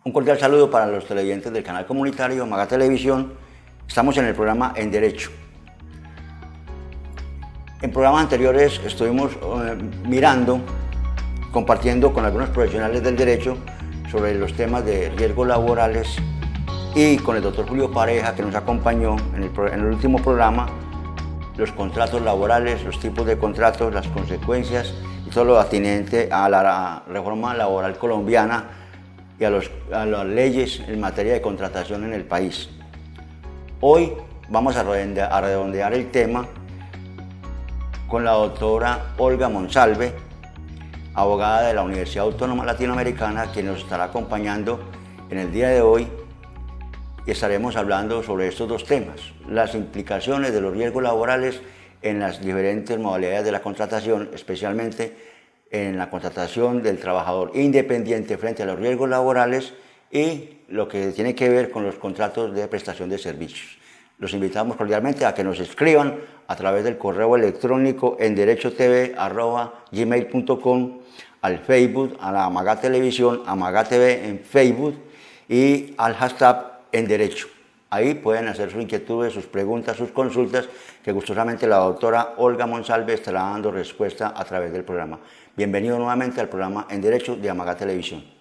Un cordial saludo para los televidentes del canal comunitario Maga Televisión. Estamos en el programa En Derecho. En programas anteriores estuvimos compartiendo con algunos profesionales del derecho sobre los temas de riesgos laborales y con el doctor Julio Pareja, que nos acompañó en el último programa, los contratos laborales, los tipos de contratos, las consecuencias y todo lo atinente a la reforma laboral colombiana y a las leyes en materia de contratación en el país. Hoy vamos a redondear el tema con la doctora Olga Monsalve, abogada de la Universidad Autónoma Latinoamericana, quien nos estará acompañando en el día de hoy, y estaremos hablando sobre estos dos temas: las implicaciones de los riesgos laborales en las diferentes modalidades de la contratación, especialmente en la contratación del trabajador independiente frente a los riesgos laborales, y lo que tiene que ver con los contratos de prestación de servicios. Los invitamos cordialmente a que nos escriban a través del correo electrónico enderechotv@gmail.com, al Facebook, a la Maga Televisión, a Maga TV en Facebook y al hashtag En Derecho. Ahí pueden hacer sus inquietudes, sus preguntas, sus consultas, que gustosamente la doctora Olga Monsalve estará dando respuesta a través del programa. Bienvenido nuevamente al programa En Derecho de Maga Televisión.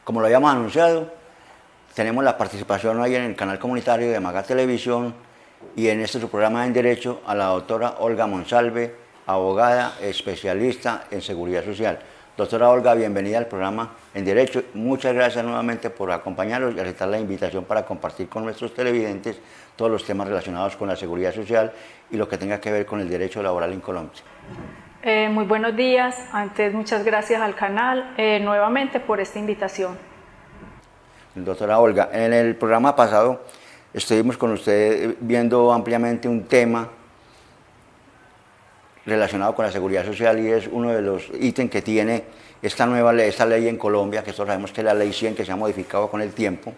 Como lo habíamos anunciado, tenemos la participación hoy en el canal comunitario de Maga Televisión y en su programa En Derecho a la doctora Olga Monsalve, abogada especialista en seguridad social. Doctora Olga, bienvenida al programa En Derecho. Muchas gracias nuevamente por acompañarnos y aceptar la invitación para compartir con nuestros televidentes todos los temas relacionados con la seguridad social y lo que tenga que ver con el derecho laboral en Colombia. Muy buenos días. Antes, muchas gracias al canal nuevamente por esta invitación. Doctora Olga, en el programa pasado estuvimos con usted viendo ampliamente un tema relacionado con la seguridad social, y es uno de los ítems que tiene esta ley en Colombia, que nosotros sabemos que es la Ley 100, que se ha modificado con el tiempo,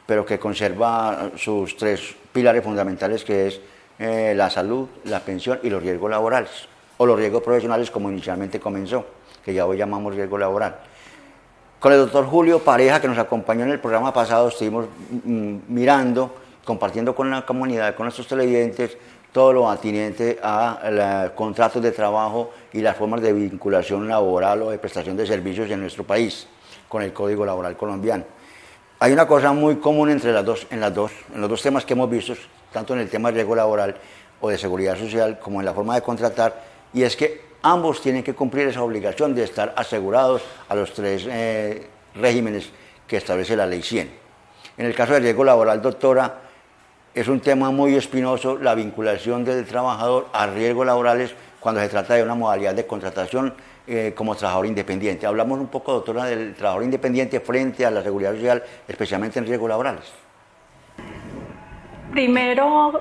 pero que conserva sus tres pilares fundamentales, que es la salud, la pensión y los riesgos laborales, o los riesgos profesionales, como inicialmente comenzó, que ya hoy llamamos riesgo laboral. Con el doctor Julio Pareja, que nos acompañó en el programa pasado, estuvimos compartiendo con la comunidad, con nuestros televidentes, todo lo atinente a los contratos de trabajo y las formas de vinculación laboral o de prestación de servicios en nuestro país, con el Código Laboral colombiano. Hay una cosa muy común en los dos temas que hemos visto, tanto en el tema de riesgo laboral o de seguridad social, como en la forma de contratar, y es que ambos tienen que cumplir esa obligación de estar asegurados a los tres regímenes que establece la Ley 100. En el caso del riesgo laboral, doctora, es un tema muy espinoso la vinculación del trabajador a riesgos laborales cuando se trata de una modalidad de contratación como trabajador independiente. Hablamos un poco, doctora, del trabajador independiente frente a la seguridad social, especialmente en riesgos laborales. Primero,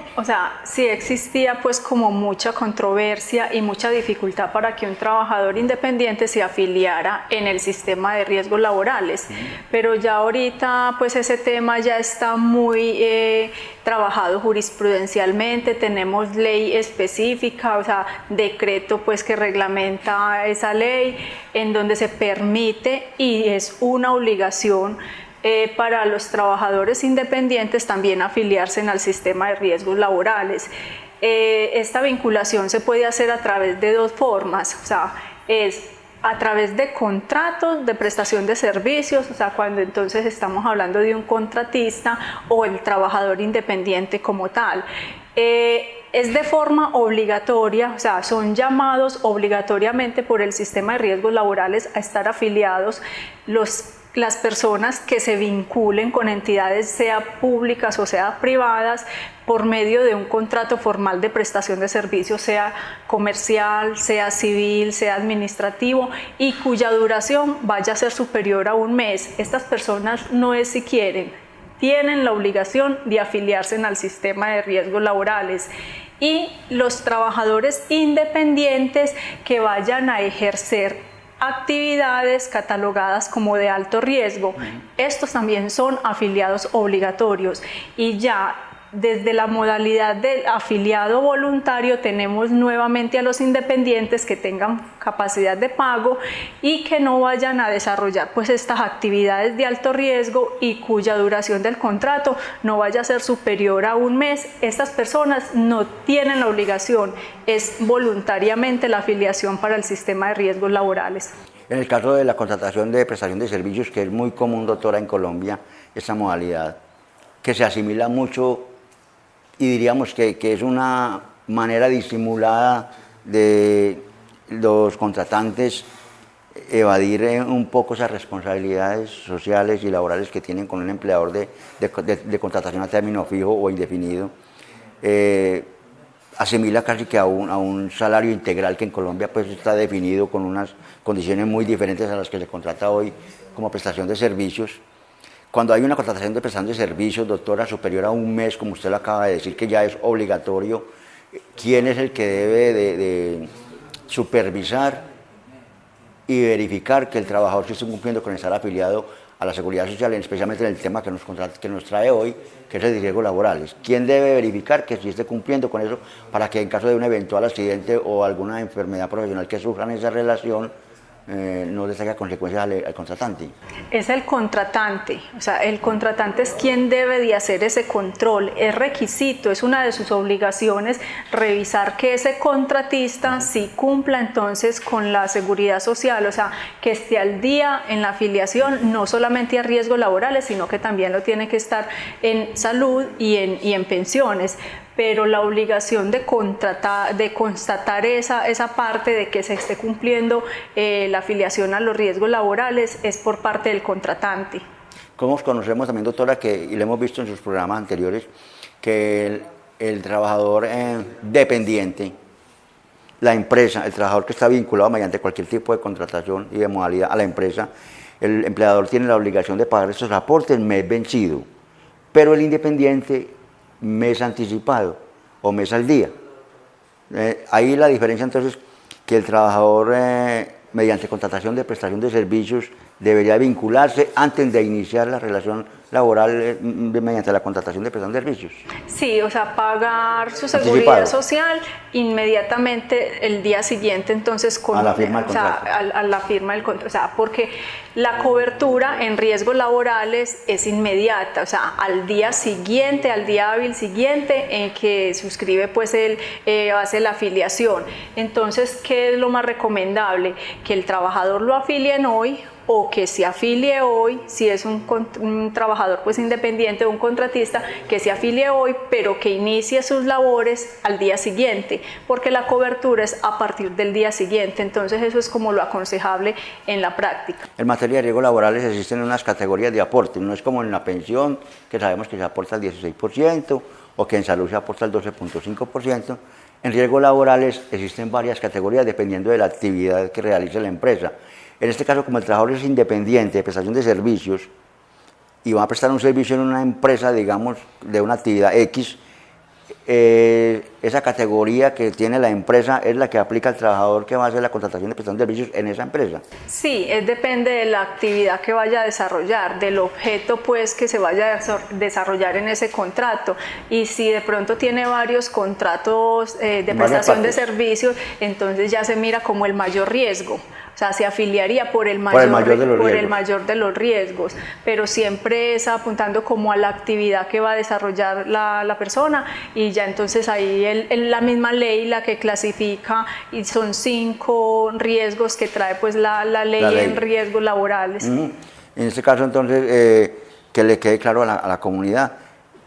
sí existía pues como mucha controversia y mucha dificultad para que un trabajador independiente se afiliara en el sistema de riesgos laborales, pero ya ahorita pues ese tema ya está muy trabajado jurisprudencialmente, tenemos ley específica, decreto pues que reglamenta esa ley, en donde se permite y es una obligación para los trabajadores independientes también afiliarse al sistema de riesgos laborales. Esta vinculación se puede hacer a través de dos formas, es a través de contratos de prestación de servicios, cuando entonces estamos hablando de un contratista o el trabajador independiente como tal. Es de forma obligatoria, son llamados obligatoriamente por el sistema de riesgos laborales a estar afiliados las personas que se vinculen con entidades, sea públicas o sea privadas, por medio de un contrato formal de prestación de servicios, sea comercial, sea civil, sea administrativo, y cuya duración vaya a ser superior a un mes. Estas personas no es si quieren, tienen la obligación de afiliarse al sistema de riesgos laborales. Y los trabajadores independientes que vayan a ejercer actividades catalogadas como de alto riesgo, estos también son afiliados obligatorios. Y ya desde la modalidad del afiliado voluntario tenemos nuevamente a los independientes que tengan capacidad de pago y que no vayan a desarrollar pues estas actividades de alto riesgo y cuya duración del contrato no vaya a ser superior a un mes. Estas personas no tienen la obligación, es voluntariamente la afiliación para el sistema de riesgos laborales. En el caso de la contratación de prestación de servicios, que es muy común, doctora, en Colombia, esta modalidad, que se asimila mucho y diríamos que es una manera disimulada de los contratantes evadir un poco esas responsabilidades sociales y laborales que tienen con un empleador de contratación a término fijo o indefinido. Asimila casi que a un salario integral que en Colombia pues está definido con unas condiciones muy diferentes a las que se contrata hoy como prestación de servicios. Cuando hay una contratación de prestación de servicios, doctora, superior a un mes, como usted lo acaba de decir, que ya es obligatorio, ¿quién es el que debe de supervisar y verificar que el trabajador se esté cumpliendo con estar afiliado a la Seguridad Social, especialmente en el tema que nos trae hoy, que es el de riesgos laborales? ¿Quién debe verificar que sí esté cumpliendo con eso para que en caso de un eventual accidente o alguna enfermedad profesional que sufran esa relación, no les traiga consecuencias al contratante? Es el contratante, o sea, el contratante es quien debe de hacer ese control, es requisito, es una de sus obligaciones revisar que ese contratista sí cumpla entonces con la seguridad social, o sea, que esté al día en la afiliación, no solamente a riesgos laborales, sino que también lo tiene que estar en salud y en pensiones. Pero la obligación de constatar esa parte de que se esté cumpliendo la afiliación a los riesgos laborales es por parte del contratante. Como conocemos también, doctora, y lo hemos visto en sus programas anteriores, que el trabajador dependiente, la empresa, el trabajador que está vinculado mediante cualquier tipo de contratación y de modalidad a la empresa, el empleador tiene la obligación de pagar estos aportes mes vencido, pero el independiente mes anticipado o mes al día. Ahí la diferencia entonces que el trabajador mediante contratación de prestación de servicios debería vincularse antes de iniciar la relación laboral mediante la contratación de prestación de servicios. Sí, o sea, pagar su seguridad social inmediatamente el día siguiente, entonces a la firma del contrato. A la firma del contrato, o sea, porque la cobertura en riesgos laborales es inmediata, o sea, al día siguiente, al día hábil siguiente en que suscribe pues hace la afiliación. Entonces, ¿qué es lo más recomendable? Que el trabajador lo afilien hoy, o que se afilie hoy, si es un trabajador pues independiente o un contratista, que se afilie hoy, pero que inicie sus labores al día siguiente, porque la cobertura es a partir del día siguiente. Entonces eso es como lo aconsejable en la práctica. En materia de riesgos laborales existen unas categorías de aporte, no es como en la pensión, que sabemos que se aporta el 16%, o que en salud se aporta el 12.5%. En riesgos laborales existen varias categorías dependiendo de la actividad que realice la empresa. En este caso, como el trabajador es independiente de prestación de servicios y va a prestar un servicio en una empresa, digamos, de una actividad X, esa categoría que tiene la empresa es la que aplica al trabajador que va a hacer la contratación de prestación de servicios en esa empresa. Sí, depende de la actividad que vaya a desarrollar, del objeto pues que se vaya a desarrollar en ese contrato, y si de pronto tiene varios contratos de prestación de servicios, entonces ya se mira como el mayor riesgo. O sea, se afiliaría por el mayor de los riesgos, pero siempre es apuntando como a la actividad que va a desarrollar la persona, y ya entonces ahí la misma ley la que clasifica, y son 5 riesgos que trae pues la ley en riesgos laborales. En este caso entonces que le quede claro a la comunidad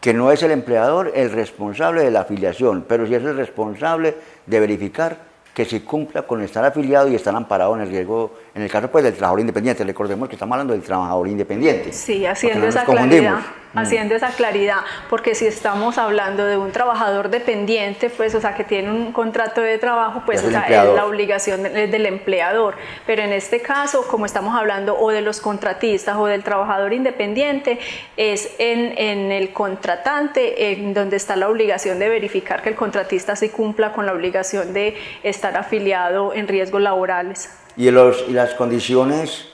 que no es el empleador el responsable de la afiliación, pero sí es el responsable de verificar que se cumpla con estar afiliado y estar amparado en el riesgo En el caso pues del trabajador independiente, recordemos que estamos hablando del trabajador independiente. Sí, haciendo esa claridad. Haciendo esa claridad, porque si estamos hablando de un trabajador dependiente, pues, o sea, que tiene un contrato de trabajo, pues, o sea, es la obligación del empleador. Pero en este caso, como estamos hablando o de los contratistas o del trabajador independiente, es en el contratante en donde está la obligación de verificar que el contratista sí cumpla con la obligación de estar afiliado en riesgos laborales. Y las condiciones,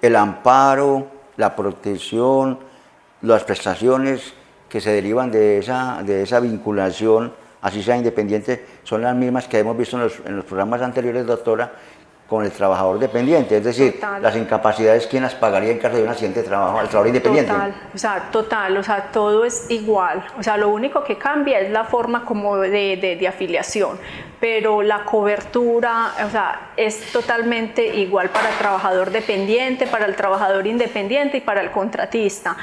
el amparo, la protección, las prestaciones que se derivan de esa vinculación, así sea independiente, son las mismas que hemos visto en los programas anteriores, doctora, con el trabajador dependiente, es decir, total. Las incapacidades, ¿quién las pagaría en caso de un accidente de trabajo al trabajador independiente? Total, todo es igual, o sea, lo único que cambia es la forma como de afiliación, pero la cobertura, o sea, es totalmente igual para el trabajador dependiente, para el trabajador independiente y para el contratista.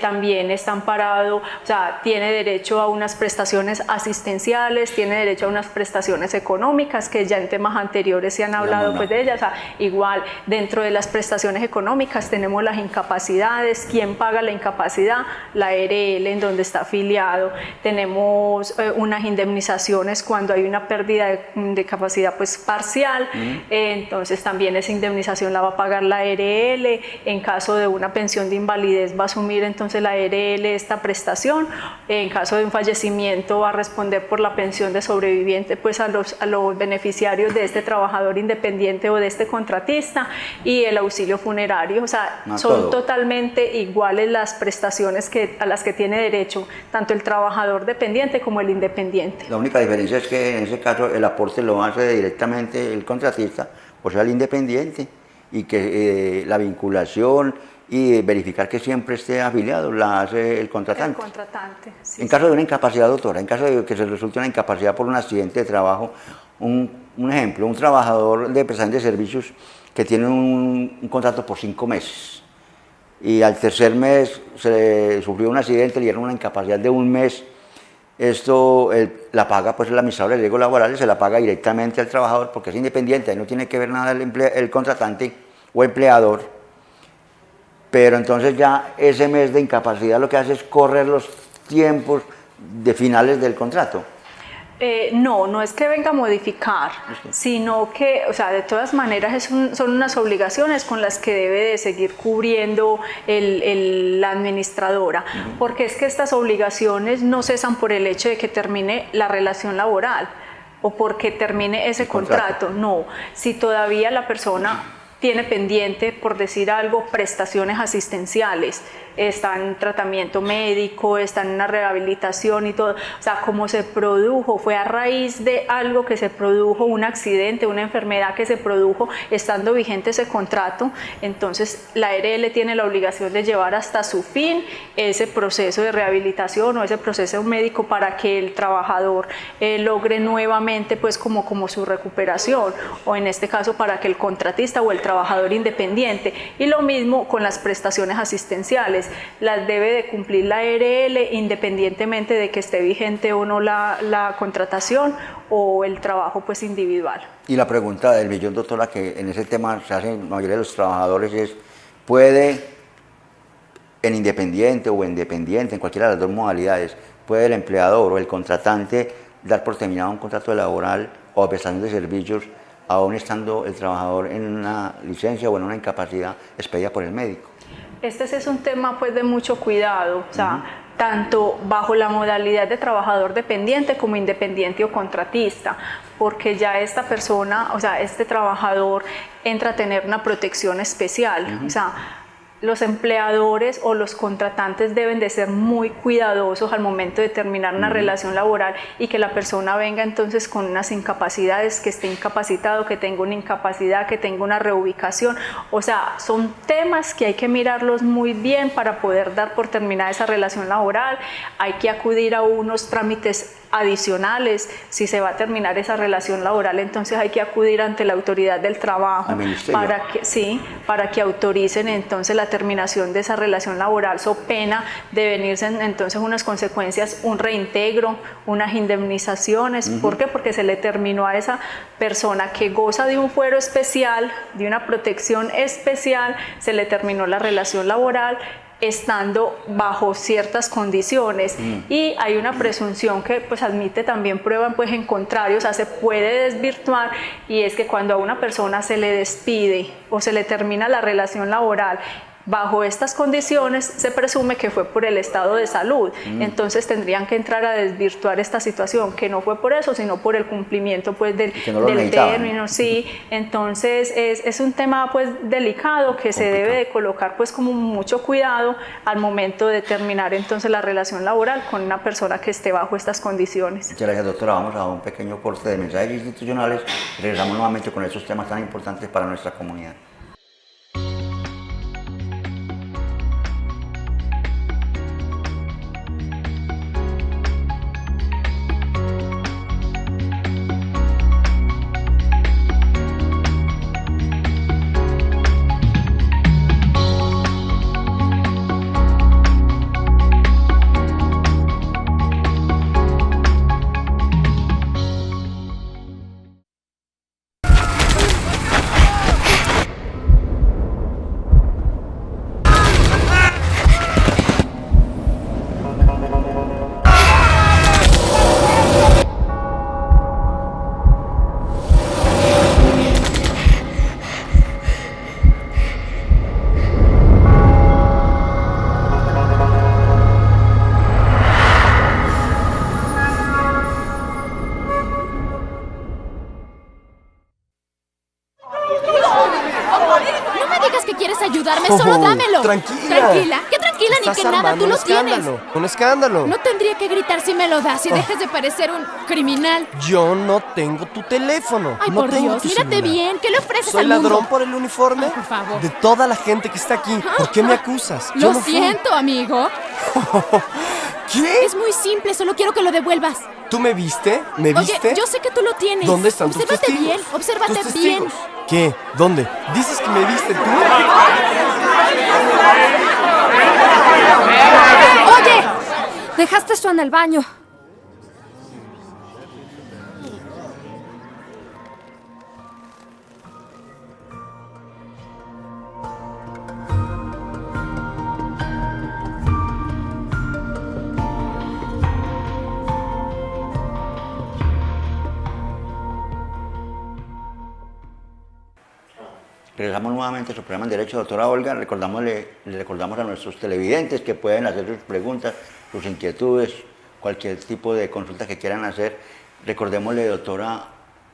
También está amparado, o sea, tiene derecho a unas prestaciones asistenciales, tiene derecho a unas prestaciones económicas, que ya en temas anteriores se han hablado pues de ellas. O sea, igual dentro de las prestaciones económicas tenemos las incapacidades. ¿Quién paga la incapacidad? La ERL, en donde está afiliado. Tenemos unas indemnizaciones cuando hay una pérdida de capacidad pues parcial, entonces también esa indemnización la va a pagar la ERL. En caso de una pensión de invalidez va a asumir entonces la ERL esta prestación. En caso de un fallecimiento va a responder por la pensión de sobreviviente pues a los beneficiarios de este trabajador independiente o de este contratista, y el auxilio funerario. O sea, son totalmente iguales las prestaciones a las que tiene derecho tanto el trabajador dependiente como el independiente. La única diferencia es que en ese caso el aporte lo hace directamente el contratista, o sea el independiente, y que la vinculación y verificar que siempre esté afiliado la hace el contratante. Sí, en caso de una incapacidad, doctora, en caso de que se resulte una incapacidad por un accidente de trabajo, un ejemplo, un trabajador de prestación de servicios que tiene un contrato por 5 meses y al tercer mes se sufrió un accidente, le dieron una incapacidad de 1 mes, esto la paga pues el administrador de riesgos laborales, se la paga directamente al trabajador porque es independiente, ahí no tiene que ver nada el contratante o empleador, pero entonces ya ese mes de incapacidad lo que hace es correr los tiempos de finales del contrato. No es que venga a modificar, sino que, o sea, de todas maneras son unas obligaciones con las que debe de seguir cubriendo la administradora, porque es que estas obligaciones no cesan por el hecho de que termine la relación laboral o porque termine ese contrato. No, si todavía la persona tiene pendiente, por decir algo, prestaciones asistenciales, está en tratamiento médico, está en una rehabilitación y todo, o sea, como se produjo, fue a raíz de algo que se produjo, un accidente, una enfermedad que se produjo estando vigente ese contrato, entonces la ERL tiene la obligación de llevar hasta su fin ese proceso de rehabilitación o ese proceso médico para que el trabajador logre nuevamente pues como su recuperación, o en este caso para que el contratista o el trabajador independiente, y lo mismo con las prestaciones asistenciales, las debe de cumplir la ERL independientemente de que esté vigente o no la contratación o el trabajo pues individual. Y la pregunta del millón, doctora, que en ese tema se hacen la mayoría de los trabajadores es, ¿puede en independiente o independiente, en cualquiera de las dos modalidades, puede el empleador o el contratante dar por terminado un contrato laboral o prestación de servicios aún estando el trabajador en una licencia o en una incapacidad expedida por el médico? Este es un tema pues de mucho cuidado, o sea, tanto bajo la modalidad de trabajador dependiente como independiente o contratista, porque ya esta persona, o sea, este trabajador entra a tener una protección especial, o sea, los empleadores o los contratantes deben de ser muy cuidadosos al momento de terminar una relación laboral y que la persona venga entonces con unas incapacidades, que esté incapacitado, que tenga una incapacidad, que tenga una reubicación. O sea, son temas que hay que mirarlos muy bien para poder dar por terminada esa relación laboral. Hay que acudir a unos trámites adicionales. Si se va a terminar esa relación laboral, entonces hay que acudir ante la autoridad del trabajo para que autoricen entonces la terminación de esa relación laboral, so pena de venirse entonces unas consecuencias, un reintegro, unas indemnizaciones. ¿Por qué? Porque se le terminó a esa persona que goza de un fuero especial, de una protección especial, se le terminó la relación laboral estando bajo ciertas condiciones y hay una presunción que pues admite también prueba pues en contrario, o sea, se puede desvirtuar, y es que cuando a una persona se le despide o se le termina la relación laboral bajo estas condiciones, se presume que fue por el estado de salud. Entonces tendrían que entrar a desvirtuar esta situación, que no fue por eso, sino por el cumplimiento pues del término. Sí, entonces es un tema pues delicado que se debe de colocar pues como mucho cuidado al momento de terminar entonces la relación laboral con una persona que esté bajo estas condiciones. Muchas gracias, doctora. Vamos a un pequeño corte de mensajes institucionales y regresamos nuevamente con estos temas tan importantes para nuestra comunidad. Solo dámelo. Tranquila. Tranquila. ¿Qué tranquila ni que nada? Tú lo tienes. Un escándalo. No tendría que gritar si me lo das y dejes de parecer un criminal. Yo no tengo tu teléfono. Ay, no por tengo Dios, tu mírate celular. bien. ¿Qué le ofreces ¿Soy al mundo? ladrón por el uniforme? Ay, por favor. De toda la gente que está aquí. ¿Por qué me acusas? Yo Lo no fui. siento, amigo. ¿Qué? Es muy simple, solo quiero que lo devuelvas. ¿Tú me viste? ¿Me viste? Oye, yo sé que tú lo tienes. ¿Dónde están tus Obsérvate testigos? bien, obsérvate ¿Tus bien. testigos? ¿Qué? ¿Dónde? ¿Dices que me viste tú? ¡Oye! Dejaste esto en el baño. Regresamos nuevamente a su programa en Derecho, doctora Olga. Le recordamos a nuestros televidentes que pueden hacer sus preguntas, sus inquietudes, cualquier tipo de consulta que quieran hacer. Recordémosle, doctora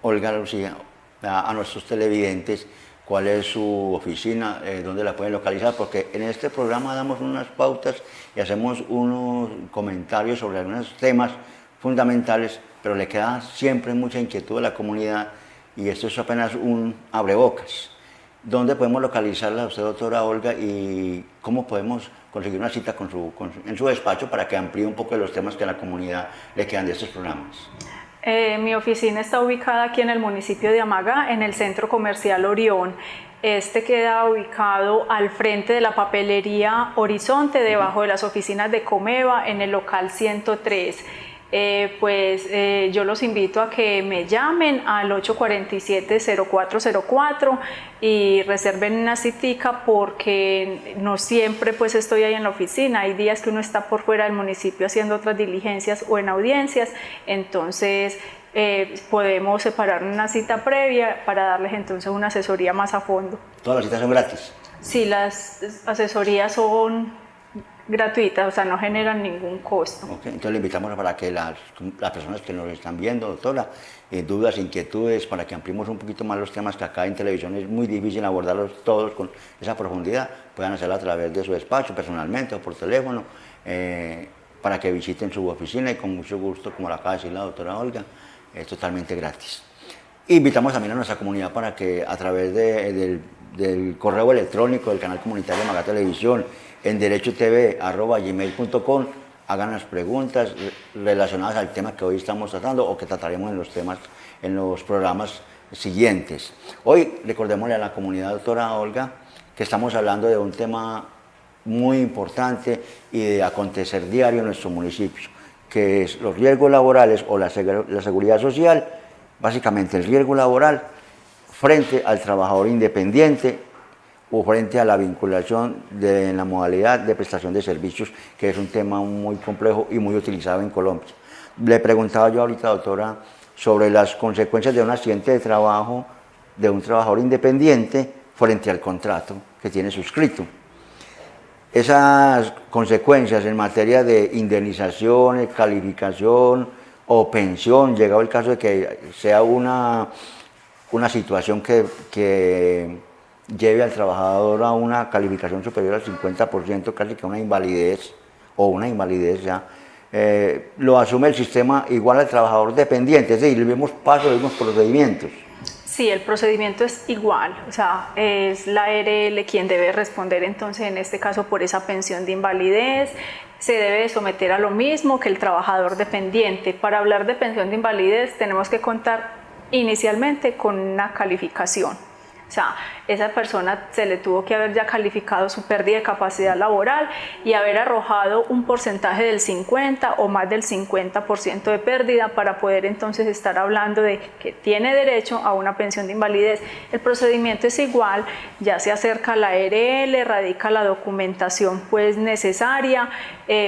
Olga Lucía, a nuestros televidentes cuál es su oficina, dónde la pueden localizar, porque en este programa damos unas pautas y hacemos unos comentarios sobre algunos temas fundamentales, pero le queda siempre mucha inquietud a la comunidad y esto es apenas un abrebocas. ¿Dónde podemos localizarla a usted, doctora Olga, y cómo podemos conseguir una cita en su despacho para que amplíe un poco de los temas que a la comunidad le quedan de estos programas? Mi oficina está ubicada aquí en el municipio de Amagá, en el Centro Comercial Orión. Este queda ubicado al frente de la papelería Horizonte, debajo de las oficinas de Comeva, en el local 103. Yo los invito a que me llamen al 847-0404 y reserven una citica, porque no siempre pues estoy ahí en la oficina. Hay días que uno está por fuera del municipio haciendo otras diligencias o en audiencias, entonces podemos separar una cita previa para darles entonces una asesoría más a fondo. ¿Todas las citas son gratis? Sí, las asesorías son gratuitas, o sea, no generan ningún costo. Okay, entonces le invitamos para que las personas que nos están viendo, doctora, dudas, inquietudes, para que ampliemos un poquito más los temas que acá en televisión es muy difícil abordarlos todos con esa profundidad, puedan hacerlo a través de su despacho, personalmente o por teléfono, para que visiten su oficina y con mucho gusto, como lo acaba de decir la doctora Olga, es totalmente gratis. Invitamos también a nuestra comunidad para que a través del correo electrónico del canal comunitario Amagá Televisión, en derechotv@gmail.com, hagan las preguntas relacionadas al tema que hoy estamos tratando o que trataremos en los programas siguientes. Hoy recordémosle a la comunidad, doctora Olga, que estamos hablando de un tema muy importante y de acontecer diario en nuestro municipio, que es los riesgos laborales o la seguridad social, básicamente el riesgo laboral frente al trabajador independiente o frente a la vinculación en la modalidad de prestación de servicios, que es un tema muy complejo y muy utilizado en Colombia. Le preguntaba yo ahorita, doctora, sobre las consecuencias de un accidente de trabajo de un trabajador independiente frente al contrato que tiene suscrito. Esas consecuencias en materia de indemnización, calificación o pensión, llegado el caso de que sea una situación que lleve al trabajador a una calificación superior al 50%, casi que una invalidez o una invalidez ya, lo asume el sistema igual al trabajador dependiente, es decir, los mismos pasos, los mismos procedimientos. Sí, el procedimiento es igual, o sea, es la ARL quien debe responder entonces en este caso por esa pensión de invalidez, se debe someter a lo mismo que el trabajador dependiente. Para hablar de pensión de invalidez tenemos que contar inicialmente con una calificación. O sea, esa persona se le tuvo que haber ya calificado su pérdida de capacidad laboral y haber arrojado un porcentaje del 50 o más del 50% de pérdida para poder entonces estar hablando de que tiene derecho a una pensión de invalidez. El procedimiento es igual, ya se acerca a la ARL, radica la documentación pues necesaria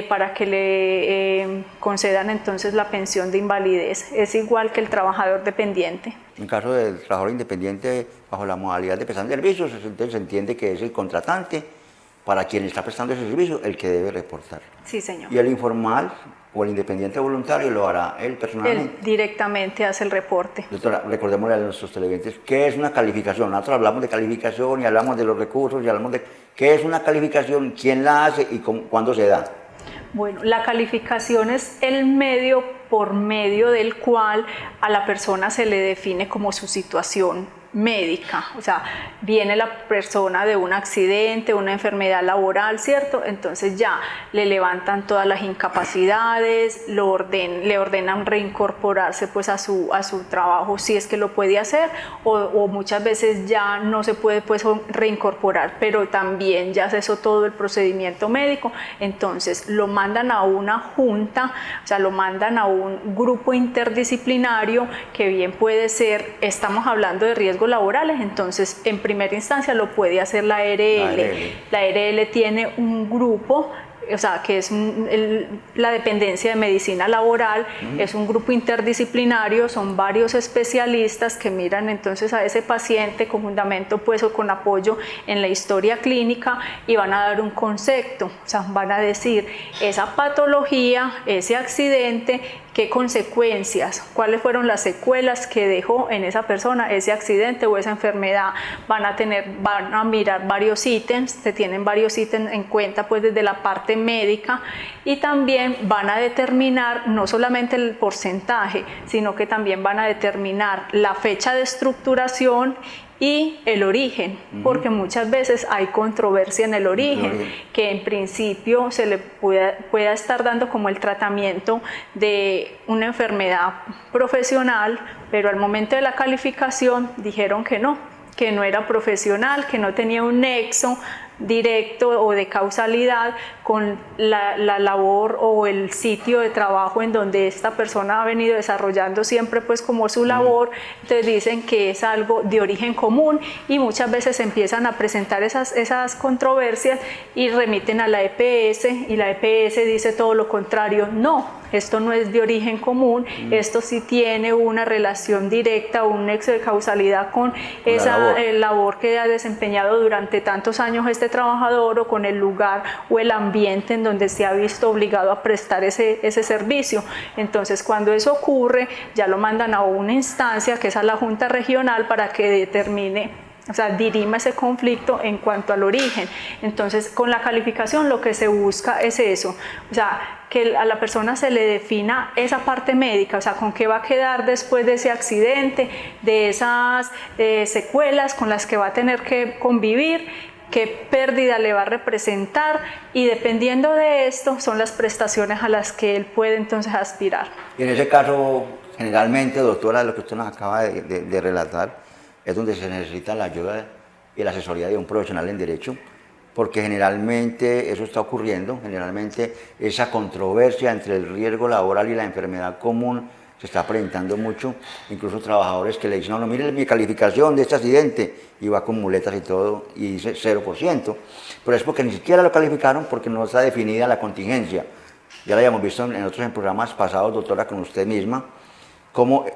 para que le concedan entonces la pensión de invalidez. Es igual que el trabajador dependiente. En caso del trabajador independiente, bajo la modalidad de prestar servicios, entonces se entiende que es el contratante para quien está prestando ese servicio el que debe reportar. Sí, señor. Y el informal o el independiente voluntario lo hará él personalmente. Él directamente hace el reporte. Doctora, recordémosle a nuestros televidentes, ¿qué es una calificación? Nosotros hablamos de calificación y hablamos de los recursos y hablamos de qué es una calificación, quién la hace y cuándo se da. Bueno, la calificación es el medio por medio del cual a la persona se le define como su situación médica, o sea, viene la persona de un accidente, una enfermedad laboral, ¿cierto? Entonces ya le levantan todas las incapacidades, le ordenan reincorporarse pues a su trabajo si es que lo puede hacer o muchas veces ya no se puede pues reincorporar, pero también ya se hizo todo el procedimiento médico, entonces lo mandan a una junta, o sea, lo mandan a un grupo interdisciplinario que bien puede ser, estamos hablando de riesgos laborales, entonces en primera instancia lo puede hacer la ARL. La ARL tiene un grupo, o sea, que es la dependencia de medicina laboral, es un grupo interdisciplinario, son varios especialistas que miran entonces a ese paciente con fundamento pues o con apoyo en la historia clínica y van a dar un concepto, o sea, van a decir esa patología, ese accidente, qué consecuencias, cuáles fueron las secuelas que dejó en esa persona ese accidente o esa enfermedad. Van a mirar varios ítems, se tienen varios ítems en cuenta pues desde la parte médica y también van a determinar no solamente el porcentaje, sino que también van a determinar la fecha de estructuración y el origen, porque muchas veces hay controversia en el origen, que en principio se le pueda estar dando como el tratamiento de una enfermedad profesional, pero al momento de la calificación dijeron que no era profesional, que no tenía un nexo directo o de causalidad con la labor o el sitio de trabajo en donde esta persona ha venido desarrollando siempre pues como su labor, entonces dicen que es algo de origen común y muchas veces empiezan a presentar esas controversias y remiten a la EPS y la EPS dice todo lo contrario, no, esto no es de origen común, esto sí tiene una relación directa o un nexo de causalidad con esa labor que ha desempeñado durante tantos años este trabajador o con el lugar o el ambiente en donde se ha visto obligado a prestar ese servicio. Entonces cuando eso ocurre ya lo mandan a una instancia que es a la Junta Regional para que determine, o sea, dirima ese conflicto en cuanto al origen. Entonces con la calificación lo que se busca es eso, o sea, que a la persona se le defina esa parte médica, o sea, con qué va a quedar después de ese accidente, de esas secuelas con las que va a tener que convivir, qué pérdida le va a representar y dependiendo de esto son las prestaciones a las que él puede entonces aspirar. Y en ese caso, generalmente, doctora, lo que usted nos acaba de relatar, es donde se necesita la ayuda y la asesoría de un profesional en derecho, porque generalmente eso está ocurriendo, generalmente esa controversia entre el riesgo laboral y la enfermedad común se está presentando mucho, incluso trabajadores que le dicen, no, mire mi calificación de este accidente, y va con muletas y todo, y dice 0%, pero es porque ni siquiera lo calificaron porque no está definida la contingencia. Ya la habíamos visto en otros programas pasados, doctora, con usted misma, como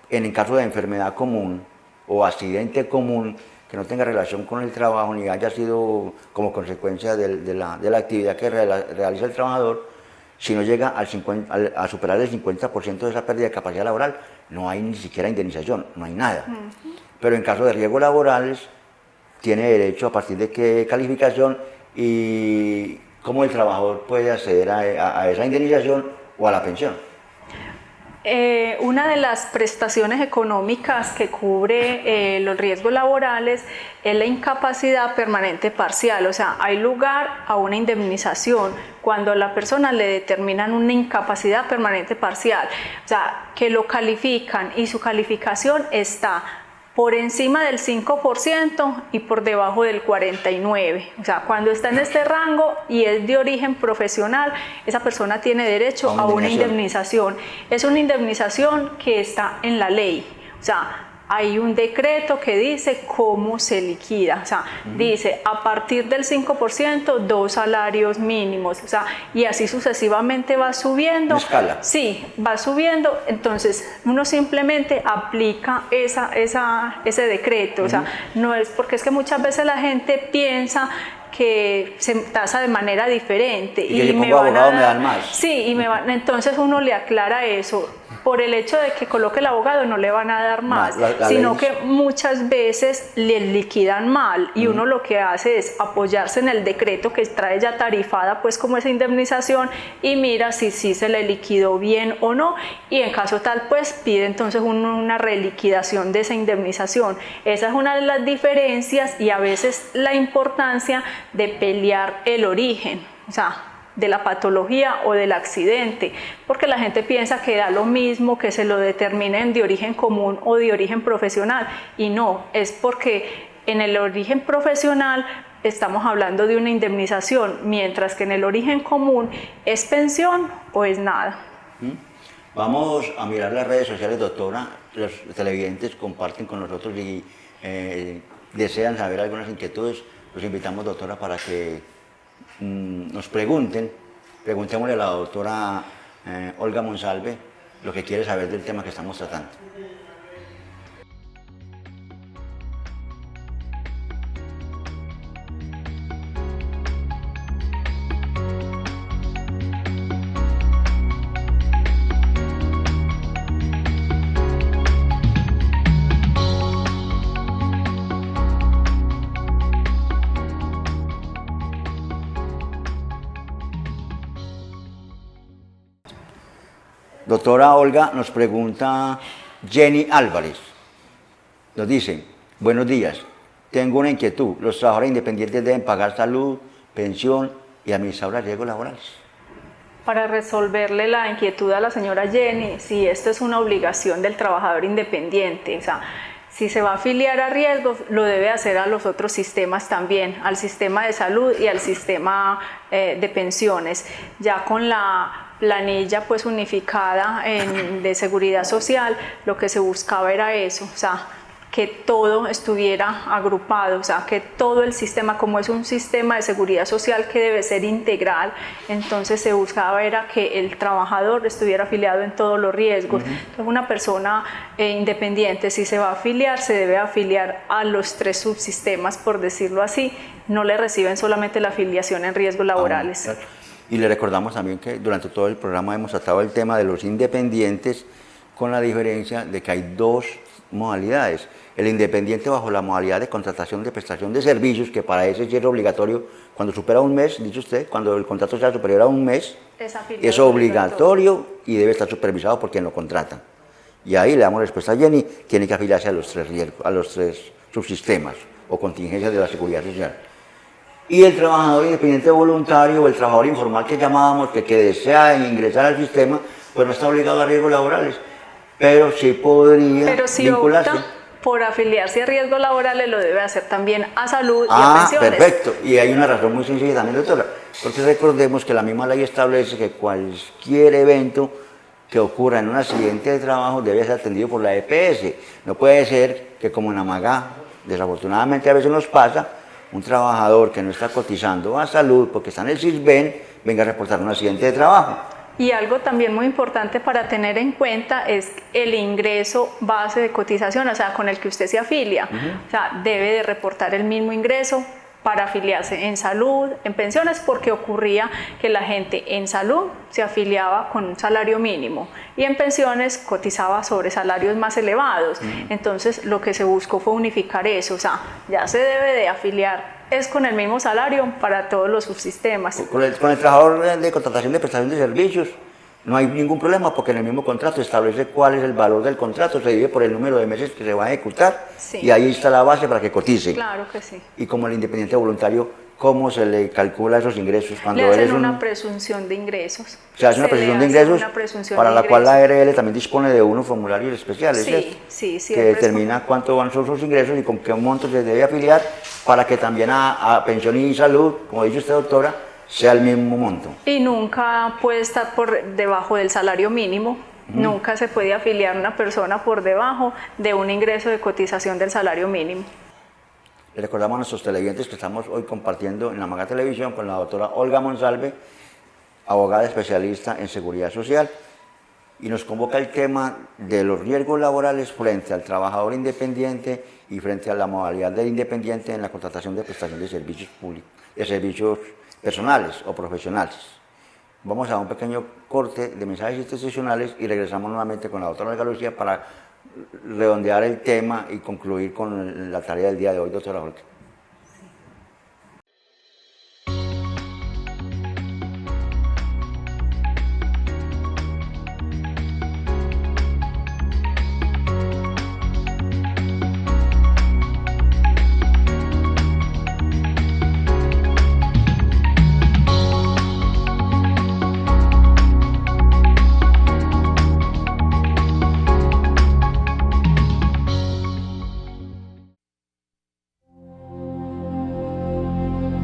en el caso de enfermedad común o accidente común, que no tenga relación con el trabajo ni haya sido como consecuencia de la actividad que realiza el trabajador, si no llega a superar el 50% de esa pérdida de capacidad laboral, no hay ni siquiera indemnización, no hay nada. Pero en caso de riesgos laborales, tiene derecho a partir de qué calificación y cómo el trabajador puede acceder a esa indemnización o a la pensión. Una de las prestaciones económicas que cubre los riesgos laborales es la incapacidad permanente parcial, o sea, hay lugar a una indemnización cuando a la persona le determinan una incapacidad permanente parcial, o sea, que lo califican y su calificación está por encima del 5% y por debajo del 49%. O sea, cuando está en este rango y es de origen profesional, esa persona tiene derecho a una indemnización. Es una indemnización que está en la ley. O sea, hay un decreto que dice cómo se liquida, o sea, dice a partir del 5%, 2 salarios mínimos, o sea, y así sucesivamente va subiendo. ¿Una escala? Sí, va subiendo, entonces uno simplemente aplica ese decreto, o sea, no es porque es que muchas veces la gente piensa que se tasa de manera diferente y me van a dar, me dan más. Sí, entonces uno le aclara eso. Por el hecho de que coloque el abogado no le van a dar más, sino que muchas veces le liquidan mal y uno lo que hace es apoyarse en el decreto que trae ya tarifada pues como esa indemnización y mira si sí se le liquidó bien o no, y en caso tal pues pide entonces una reliquidación de esa indemnización. Esa es una de las diferencias y a veces la importancia de pelear el origen, o sea, de la patología o del accidente, porque la gente piensa que da lo mismo que se lo determinen de origen común o de origen profesional, y no, es porque en el origen profesional estamos hablando de una indemnización, mientras que en el origen común es pensión o es nada. Vamos a mirar las redes sociales, doctora. Los televidentes comparten con nosotros y desean saber algunas inquietudes. Los invitamos, doctora, para que nos preguntémosle a la doctora Olga Monsalve lo que quiere saber del tema que estamos tratando. Doctora Olga, nos pregunta Jenny Álvarez, nos dice, buenos días, tengo una inquietud, los trabajadores independientes deben pagar salud, pensión y administrar los riesgos laborales. Para resolverle la inquietud a la señora Jenny, si esto es una obligación del trabajador independiente, o sea, si se va a afiliar a riesgos, lo debe hacer a los otros sistemas también, al sistema de salud y al sistema de pensiones. Ya con la planilla pues unificada de seguridad social, lo que se buscaba era eso, o sea, que todo estuviera agrupado, o sea, que todo el sistema, como es un sistema de seguridad social que debe ser integral, entonces se buscaba era que el trabajador estuviera afiliado en todos los riesgos. Entonces una persona independiente, si se va a afiliar, se debe afiliar a los 3 subsistemas, por decirlo así, no le reciben solamente la afiliación en riesgos laborales. Y le recordamos también que durante todo el programa hemos tratado el tema de los independientes, con la diferencia de que hay 2 modalidades. El independiente bajo la modalidad de contratación de prestación de servicios, que para ese sí es obligatorio, cuando supera un mes, dice usted, cuando el contrato sea superior a un mes, es obligatorio y debe estar supervisado por quien lo contrata. Y ahí le damos respuesta a Jenny, tiene que afiliarse a los 3 subsistemas o contingencias de la seguridad social. Y el trabajador independiente voluntario o el trabajador informal que llamábamos, que desea ingresar al sistema, pues no está obligado a riesgos laborales, pero sí podría vincularse. por afiliarse a riesgos laborales lo debe hacer también a salud y a pensiones. Perfecto. Y hay una razón muy sencilla también, doctora, porque recordemos que la misma ley establece que cualquier evento que ocurra en un accidente de trabajo debe ser atendido por la EPS. No puede ser que, como en Amagá, desafortunadamente a veces nos pasa, un trabajador que no está cotizando a salud porque está en el SISBEN venga a reportar un accidente de trabajo. Y algo también muy importante para tener en cuenta es el ingreso base de cotización, o sea, con el que usted se afilia. O sea, debe de reportar el mismo ingreso para afiliarse en salud, en pensiones, porque ocurría que la gente en salud se afiliaba con un salario mínimo y en pensiones cotizaba sobre salarios más elevados. Entonces, lo que se buscó fue unificar eso, o sea, ya se debe de afiliar es con el mismo salario para todos los subsistemas. Con el trabajador de contratación de prestación de servicios no hay ningún problema porque en el mismo contrato establece cuál es el valor del contrato, se divide por el número de meses que se va a ejecutar y ahí está la base para que cotice. Claro que sí. Y como el independiente voluntario, ¿cómo se le calcula esos ingresos? Cuando le hacen una presunción de ingresos. Se hace una presunción de ingresos para la cual la ARL también dispone de unos formularios especiales, sí, que determina cuánto van sus ingresos y con qué monto se debe afiliar para que también a pensión y salud, como dice usted, doctora, sea el mismo monto. Y nunca puede estar por debajo del salario mínimo. Nunca se puede afiliar una persona por debajo de un ingreso de cotización del salario mínimo. Le recordamos a nuestros televidentes que estamos hoy compartiendo en la Amagá Televisión con la doctora Olga Monsalve, abogada especialista en seguridad social, y nos convoca el tema de los riesgos laborales frente al trabajador independiente y frente a la modalidad del independiente en la contratación de prestación de servicios públicos, de servicios personales o profesionales. Vamos a un pequeño corte de mensajes institucionales y regresamos nuevamente con la doctora Olga Lucía para redondear el tema y concluir con la tarea del día de hoy, doctora Olga.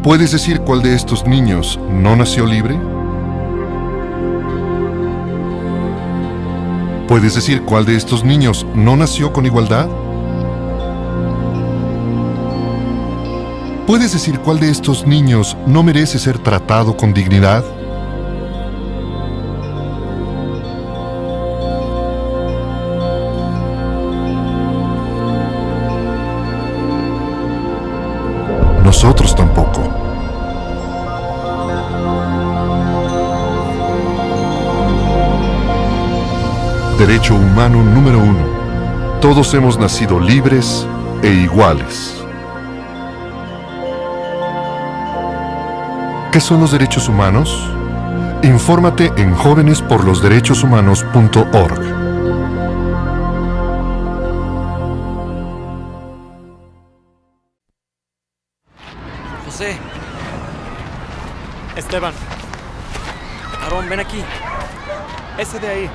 ¿Puedes decir cuál de estos niños no nació libre? ¿Puedes decir cuál de estos niños no nació con igualdad? ¿Puedes decir cuál de estos niños no merece ser tratado con dignidad? Nosotros tampoco. Derecho humano número 1. Todos hemos nacido libres e iguales. ¿Qué son los derechos humanos? Infórmate en jovenesporlosderechoshumanos.org. José. Esteban. Aarón, ven aquí. Ese de ahí.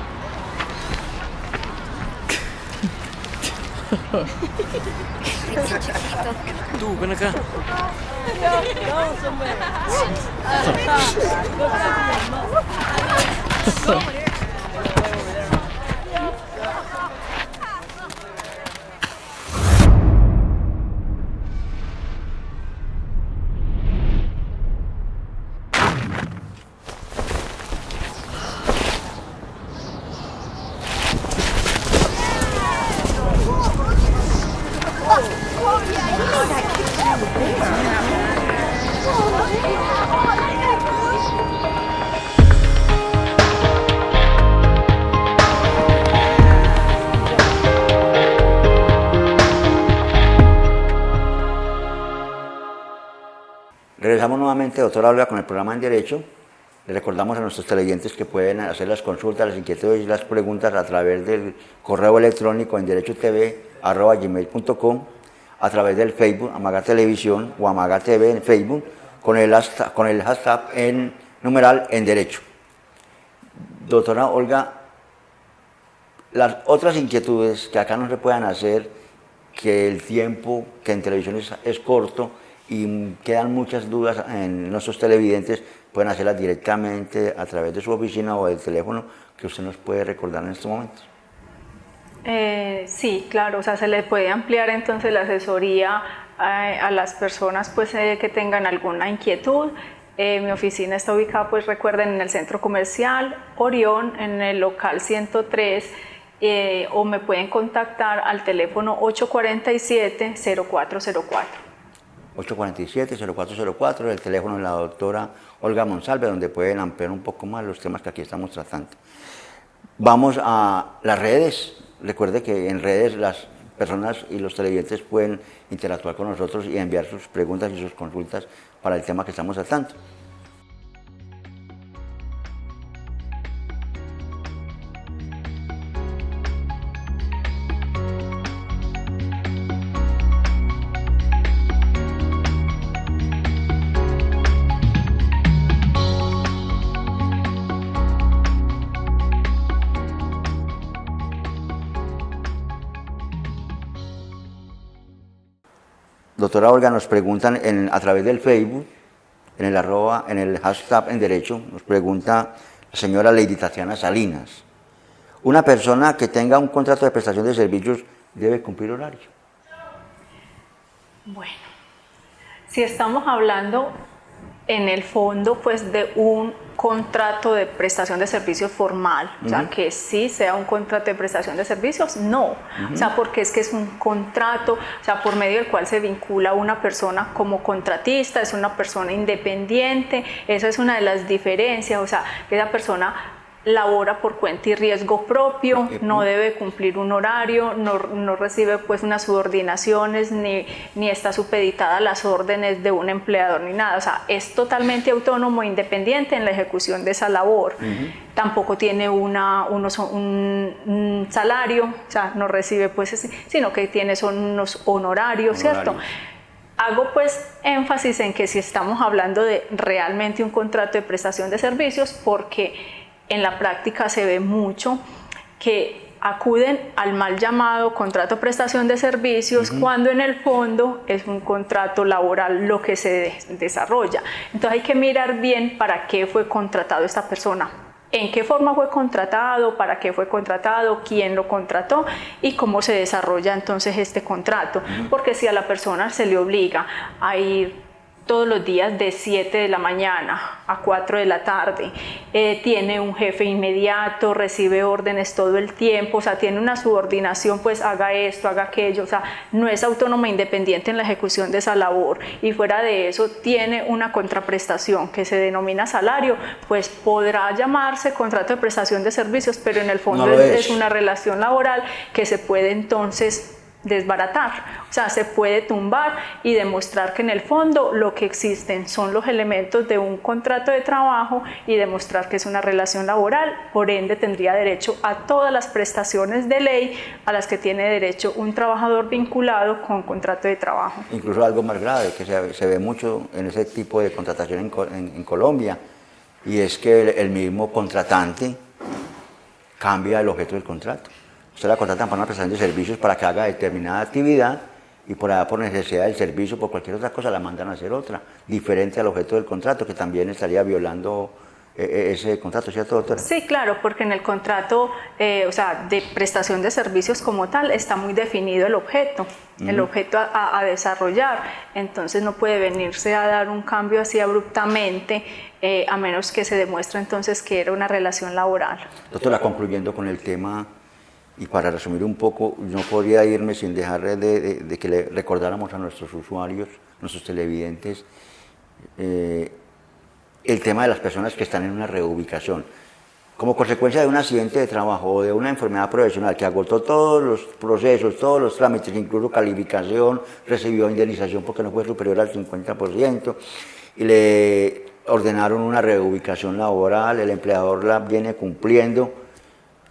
Tú, ven acá. Regresamos nuevamente, doctora Olga, con el programa en Derecho. Le recordamos a nuestros televidentes que pueden hacer las consultas, las inquietudes y las preguntas a través del correo electrónico en derechotv@gmail.com, a través del Facebook Amagá Televisión o Amagá TV en Facebook, con el hashtag en numeral en Derecho. Doctora Olga, las otras inquietudes que acá no se puedan hacer que el tiempo que en televisión es corto y quedan muchas dudas en nuestros televidentes, pueden hacerlas directamente a través de su oficina o del teléfono que usted nos puede recordar en estos momentos. Sí, claro, o sea, se le puede ampliar entonces la asesoría a las personas pues, que tengan alguna inquietud. Mi oficina está ubicada, pues recuerden, en el Centro Comercial Orión, en el local 103, o me pueden contactar al teléfono 847-0404. 847-0404, el teléfono de la doctora Olga Monsalve, donde pueden ampliar un poco más los temas que aquí estamos tratando. Vamos a las redes. Recuerde que en redes las personas y los televidentes pueden interactuar con nosotros y enviar sus preguntas y sus consultas para el tema que estamos tratando. Doctora Olga, nos preguntan a través del Facebook, en el hashtag en derecho, nos pregunta la señora Lady Tatiana Salinas. ¿Una persona que tenga un contrato de prestación de servicios debe cumplir horario? Bueno, si estamos hablando en el fondo pues de un contrato de prestación de servicios formal, o sea, que sí sea un contrato de prestación de servicios, no, o sea, porque es que es un contrato, o sea, por medio del cual se vincula a una persona como contratista, es una persona independiente, esa es una de las diferencias, o sea, que esa persona labora por cuenta y riesgo propio, no debe cumplir un horario, no recibe pues unas subordinaciones ni está supeditada a las órdenes de un empleador ni nada, o sea, es totalmente autónomo e independiente en la ejecución de esa labor. Tampoco tiene un salario, o sea, no recibe pues, sino que tiene son unos honorarios, ¿cierto? Hago pues énfasis en que si estamos hablando de realmente un contrato de prestación de servicios, porque en la práctica se ve mucho que acuden al mal llamado contrato de prestación de servicios cuando en el fondo es un contrato laboral lo que se desarrolla. Entonces hay que mirar bien para qué fue contratado esta persona, en qué forma fue contratado, para qué fue contratado, quién lo contrató y cómo se desarrolla entonces este contrato. Porque si a la persona se le obliga a ir todos los días de 7 de la mañana a 4 de la tarde, tiene un jefe inmediato, recibe órdenes todo el tiempo, o sea, tiene una subordinación, pues haga esto, haga aquello, o sea, no es autónoma e independiente en la ejecución de esa labor y fuera de eso tiene una contraprestación que se denomina salario, pues podrá llamarse contrato de prestación de servicios, pero en el fondo es una relación laboral que se puede entonces desbaratar, o sea, se puede tumbar y demostrar que en el fondo lo que existen son los elementos de un contrato de trabajo y demostrar que es una relación laboral, por ende tendría derecho a todas las prestaciones de ley a las que tiene derecho un trabajador vinculado con contrato de trabajo. Incluso algo más grave que se ve mucho en ese tipo de contratación en Colombia, y es que el mismo contratante cambia el objeto del contrato. Usted la contratan para una prestación de servicios para que haga determinada actividad y por necesidad del servicio, por cualquier otra cosa, la mandan a hacer otra, diferente al objeto del contrato, que también estaría violando ese contrato, ¿cierto, doctora? Sí, claro, porque en el contrato, o sea, de prestación de servicios como tal, está muy definido el objeto a desarrollar, entonces no puede venirse a dar un cambio así abruptamente, a menos que se demuestre entonces que era una relación laboral. Doctora, concluyendo con el tema, y para resumir un poco, no podría irme sin dejar de que le recordáramos a nuestros usuarios, nuestros televidentes, el tema de las personas que están en una reubicación. Como consecuencia de un accidente de trabajo o de una enfermedad profesional que agotó todos los procesos, todos los trámites, incluso calificación, recibió indemnización porque no fue superior al 50%, y le ordenaron una reubicación laboral, el empleador la viene cumpliendo.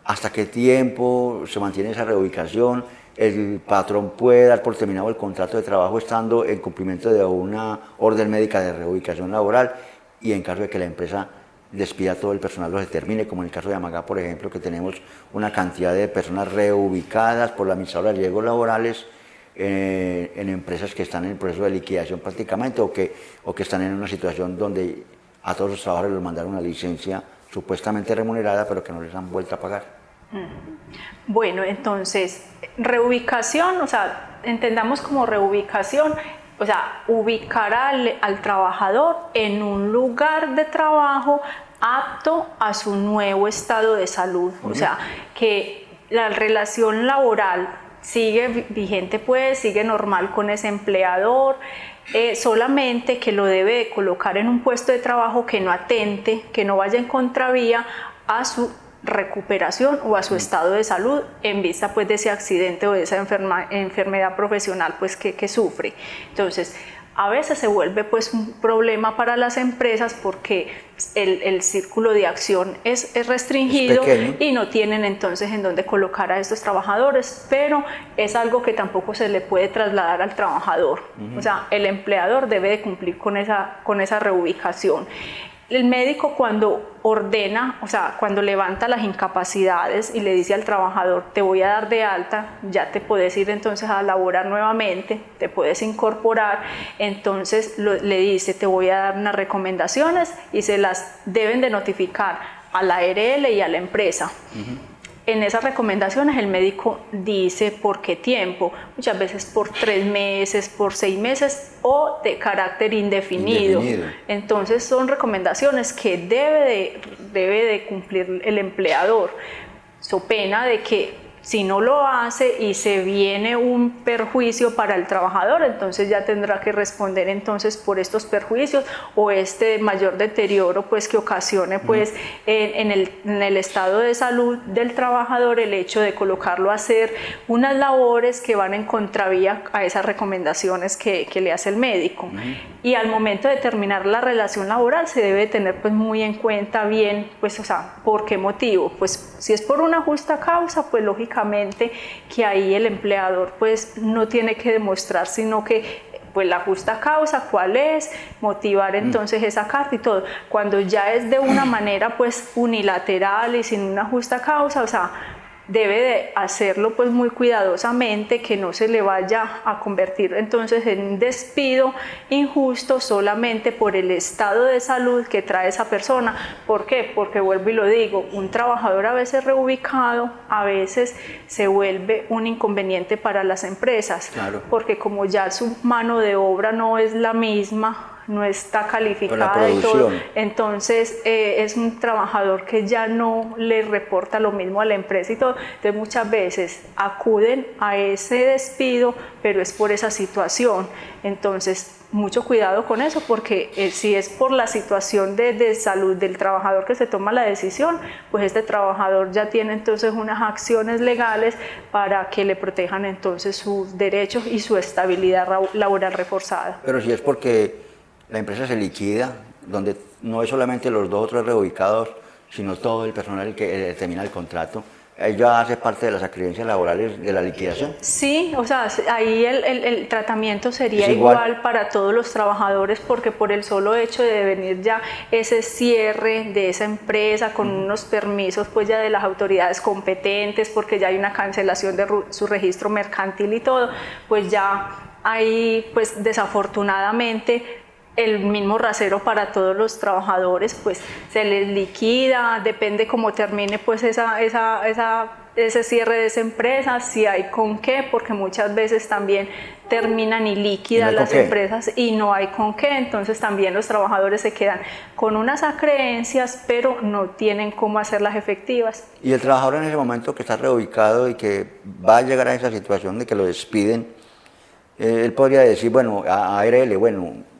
¿Hasta qué tiempo se mantiene esa reubicación? El patrón puede dar por terminado el contrato de trabajo estando en cumplimiento de una orden médica de reubicación laboral, y en caso de que la empresa despida todo el personal lo determine, como en el caso de Amagá, por ejemplo, que tenemos una cantidad de personas reubicadas por la administradora de riesgos laborales, en empresas que están en el proceso de liquidación prácticamente o que están en una situación donde a todos los trabajadores los mandaron una licencia supuestamente remunerada pero que no les han vuelto a pagar. Bueno, entonces, reubicación, o sea, entendamos como reubicación, o sea, ubicar al trabajador en un lugar de trabajo apto a su nuevo estado de salud, o sea, que la relación laboral sigue vigente, pues sigue normal con ese empleador, solamente que lo debe de colocar en un puesto de trabajo que no atente, que no vaya en contravía a su recuperación o a su estado de salud en vista pues de ese accidente o de esa enfermedad profesional pues que sufre. Entonces, a veces se vuelve pues un problema para las empresas porque el círculo de acción es restringido y no tienen entonces en dónde colocar a estos trabajadores, pero es algo que tampoco se le puede trasladar al trabajador. O sea, el empleador debe de cumplir con esa reubicación. El médico cuando ordena, o sea, cuando levanta las incapacidades y le dice al trabajador, te voy a dar de alta, ya te puedes ir entonces a laborar nuevamente, te puedes incorporar, entonces le dice, te voy a dar unas recomendaciones y se las deben de notificar a la ARL y a la empresa. En esas recomendaciones el médico dice por qué tiempo, muchas veces por 3 meses, por 6 meses o de carácter indefinido. Entonces son recomendaciones que debe de cumplir el empleador, so pena de que si no lo hace y se viene un perjuicio para el trabajador, entonces ya tendrá que responder entonces por estos perjuicios o este mayor deterioro pues que ocasione pues en el estado de salud del trabajador el hecho de colocarlo a hacer unas labores que van en contravía a esas recomendaciones que le hace el médico. Y al momento de terminar la relación laboral se debe tener pues muy en cuenta bien pues o sea, ¿por qué motivo? Pues si es por una justa causa, pues lógicamente que ahí el empleador pues no tiene que demostrar sino que pues la justa causa, cuál es, motivar entonces esa carta y todo. Cuando ya es de una manera pues unilateral y sin una justa causa, o sea, debe de hacerlo pues muy cuidadosamente, que no se le vaya a convertir entonces en un despido injusto solamente por el estado de salud que trae esa persona. ¿Por qué? Porque vuelvo y lo digo, un trabajador a veces reubicado, a veces se vuelve un inconveniente para las empresas, porque como ya su mano de obra no es la misma, no está calificada y todo, entonces es un trabajador que ya no le reporta lo mismo a la empresa y todo, entonces muchas veces acuden a ese despido, pero es por esa situación. Entonces mucho cuidado con eso, porque si es por la situación de salud del trabajador que se toma la decisión, pues este trabajador ya tiene entonces unas acciones legales para que le protejan entonces sus derechos y su estabilidad laboral reforzada. Pero si es porque la empresa se liquida, donde no es solamente los 2 o 3 reubicados, sino todo el personal que termina el contrato, ¿ya hace parte de las acreencias laborales de la liquidación? Sí, o sea, ahí el tratamiento sería igual para todos los trabajadores, porque por el solo hecho de venir ya ese cierre de esa empresa con unos permisos pues ya de las autoridades competentes, porque ya hay una cancelación de su registro mercantil y todo, pues ya ahí pues desafortunadamente el mismo rasero para todos los trabajadores, pues se les liquida, depende cómo termine pues ese cierre de esa empresa, si hay con qué, porque muchas veces también terminan ilíquidas las empresas y no hay con qué, entonces también los trabajadores se quedan con unas acreencias, pero no tienen cómo hacerlas efectivas. Y el trabajador en ese momento que está reubicado y que va a llegar a esa situación de que lo despiden, él podría decir, bueno, a ARL, bueno,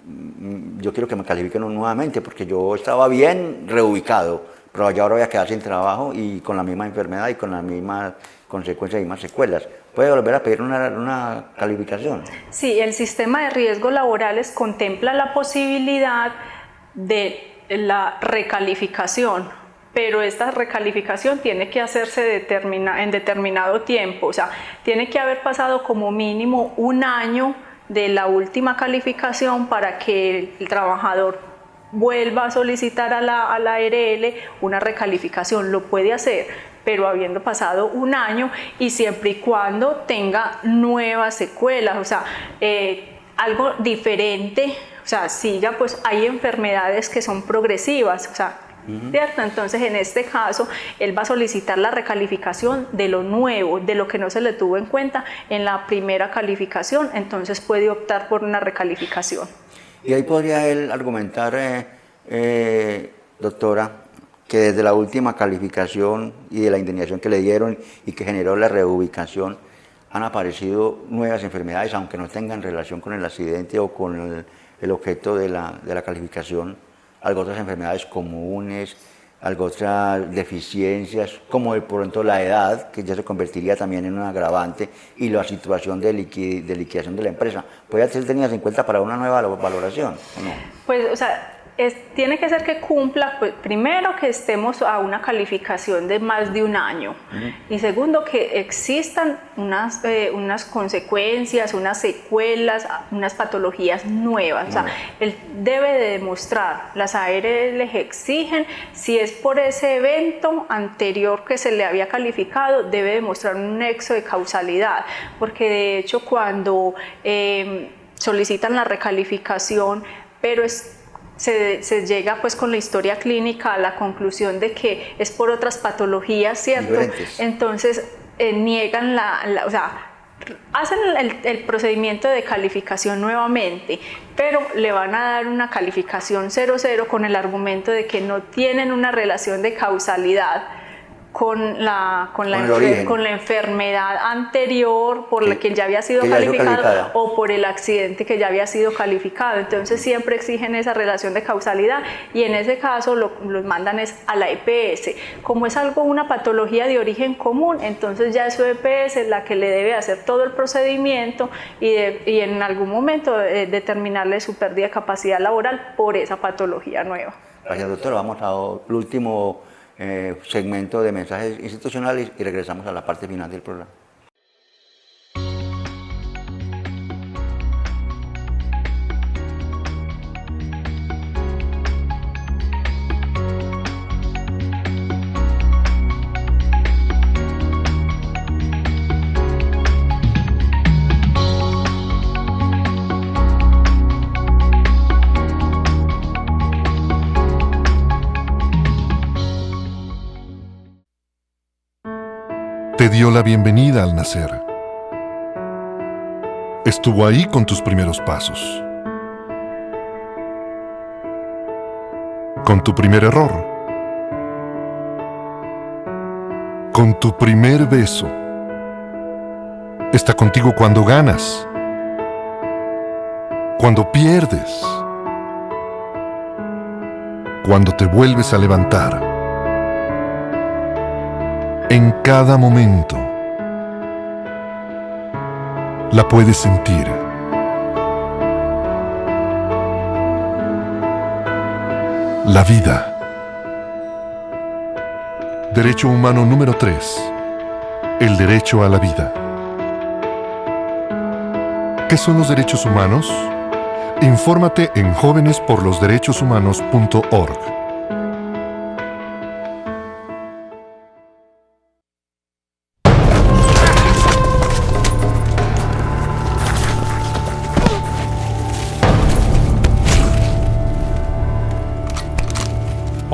yo quiero que me califiquen nuevamente porque yo estaba bien reubicado, pero ya ahora voy a quedar sin trabajo y con la misma enfermedad y con las mismas consecuencias y más secuelas. ¿Puede volver a pedir una calificación? Sí, el sistema de riesgos laborales contempla la posibilidad de la recalificación, pero esta recalificación tiene que hacerse en determinado tiempo, o sea, tiene que haber pasado como mínimo 1 año de la última calificación para que el trabajador vuelva a solicitar a la ARL una recalificación. Lo puede hacer, pero habiendo pasado un año y siempre y cuando tenga nuevas secuelas, o sea, algo diferente, o sea, siga, pues hay enfermedades que son progresivas, o sea, ¿cierto? Entonces, en este caso, él va a solicitar la recalificación de lo nuevo, de lo que no se le tuvo en cuenta en la primera calificación, entonces puede optar por una recalificación. Y ahí podría él argumentar, doctora, que desde la última calificación y de la indemnización que le dieron y que generó la reubicación, han aparecido nuevas enfermedades, aunque no tengan relación con el accidente o con el objeto de la calificación, algo otras enfermedades comunes, algo otras deficiencias, como de pronto la edad, que ya se convertiría también en un agravante, y la situación de liquidación de la empresa. ¿Puede ser tenidas en cuenta para una nueva valoración o no? Pues, o sea, tiene que ser que cumpla, pues, primero que estemos a una calificación de más de un año, y segundo que existan unas consecuencias, unas secuelas, unas patologías nuevas. O sea, él debe de demostrar, las ARL les exigen, si es por ese evento anterior que se le había calificado, debe demostrar un nexo de causalidad, porque de hecho cuando solicitan la recalificación, pero se llega pues con la historia clínica a la conclusión de que es por otras patologías, ¿cierto? Diferentes. Entonces niegan o sea, hacen el procedimiento de calificación nuevamente, pero le van a dar una calificación 0,0 con el argumento de que no tienen una relación de causalidad con la enfermedad anterior por la que ya había sido calificado o por el accidente que ya había sido calificado. Entonces siempre exigen esa relación de causalidad y en ese caso los mandan es a la EPS. Como es una patología de origen común, entonces ya es su EPS la que le debe hacer todo el procedimiento y en algún momento determinarle su pérdida de capacidad laboral por esa patología nueva. Gracias, doctora. Vamos al último segmento de mensajes institucionales y regresamos a la parte final del programa. Te dio la bienvenida al nacer. Estuvo ahí con tus primeros pasos. Con tu primer error. Con tu primer beso. Está contigo cuando ganas. Cuando pierdes. Cuando te vuelves a levantar. En cada momento la puedes sentir. La vida. Derecho humano número 3. El derecho a la vida. ¿Qué son los derechos humanos? Infórmate en jovenesporlosderechoshumanos.org.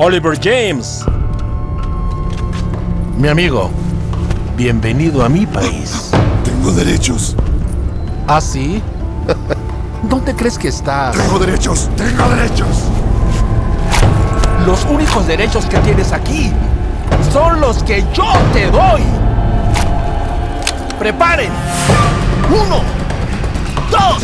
Oliver James. Mi amigo, bienvenido a mi país. Tengo derechos. ¿Ah, sí? ¿Dónde crees que estás? Tengo derechos, tengo derechos. Los únicos derechos que tienes aquí son los que yo te doy. ¡Preparen! 1, 2.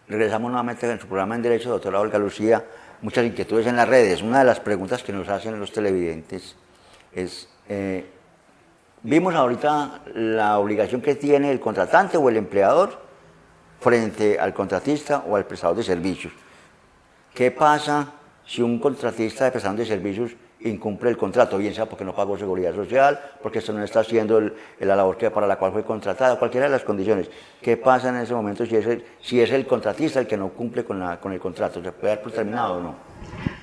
Regresamos nuevamente en su programa en Derecho, doctora Olga Lucía. Muchas inquietudes en las redes. Una de las preguntas que nos hacen los televidentes es Vimos ahorita la obligación que tiene el contratante o el empleador frente al contratista o al prestador de servicios. ¿Qué pasa si un contratista de prestador de servicios incumple el contrato, bien sea porque no pagó seguridad social, porque esto no está haciendo la labor para la cual fue contratado, cualquiera de las condiciones? ¿Qué pasa en ese momento si es el contratista el que no cumple con el contrato? ¿Se puede dar por terminado o no?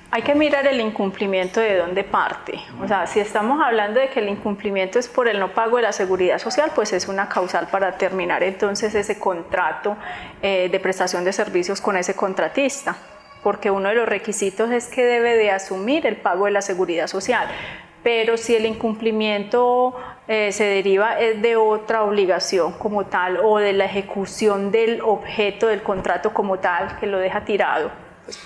Hay que mirar el incumplimiento de dónde parte. O sea, si estamos hablando de que el incumplimiento es por el no pago de la seguridad social, pues es una causal para terminar entonces ese contrato de prestación de servicios con ese contratista, porque uno de los requisitos es que debe de asumir el pago de la seguridad social. Pero si el incumplimiento se deriva de otra obligación como tal o de la ejecución del objeto del contrato como tal, que lo deja tirado, pues,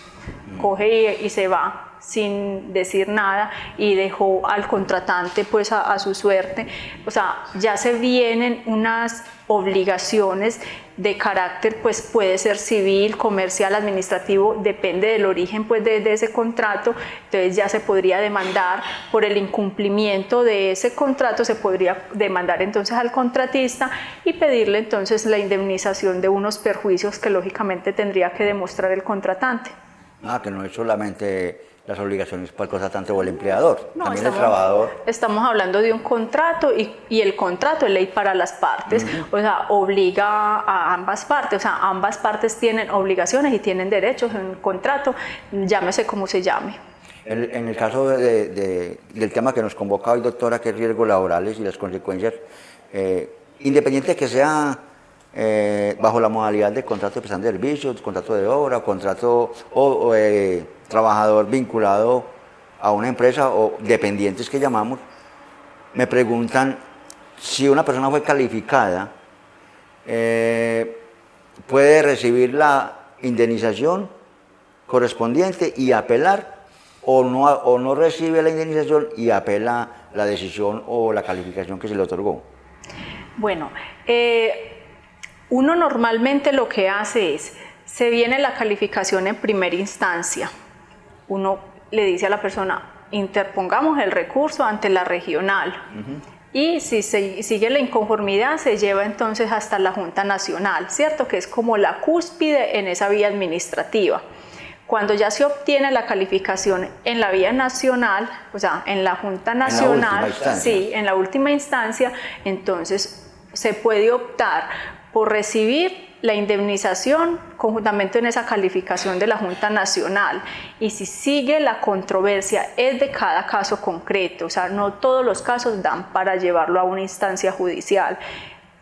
coge y se va sin decir nada y dejó al contratante pues a su suerte. O sea, ya se vienen unas obligaciones de carácter, pues puede ser civil, comercial, administrativo, depende del origen pues de ese contrato. Entonces ya se podría demandar por el incumplimiento de ese contrato, se podría demandar entonces al contratista y pedirle entonces la indemnización de unos perjuicios que lógicamente tendría que demostrar el contratante. Que no es solamente las obligaciones para el contratante o el empleador, no, también el trabajador. Estamos hablando de un contrato y el contrato es ley para las partes, o sea, obliga a ambas partes, o sea, ambas partes tienen obligaciones y tienen derechos en el contrato, llámese como se llame. En el caso del tema que nos convoca hoy, doctora, que es riesgos laborales y las consecuencias, independiente de que sea bajo la modalidad de contrato de prestación de servicios, contrato de obra, contrato o trabajador vinculado a una empresa o dependientes que llamamos, me preguntan si una persona fue calificada, puede recibir la indemnización correspondiente y apelar, o no recibe la indemnización y apela la decisión o la calificación que se le otorgó. Bueno, uno normalmente lo que hace es, se viene la calificación en primera instancia, uno le dice a la persona, interpongamos el recurso ante la regional, y si sigue la inconformidad se lleva entonces hasta la Junta Nacional, ¿cierto? Que es como la cúspide en esa vía administrativa. Cuando ya se obtiene la calificación en la vía nacional, o sea, en la Junta Nacional, en la última instancia, entonces se puede optar por recibir la indemnización conjuntamente en esa calificación de la Junta Nacional, y si sigue la controversia es de cada caso concreto, o sea, no todos los casos dan para llevarlo a una instancia judicial.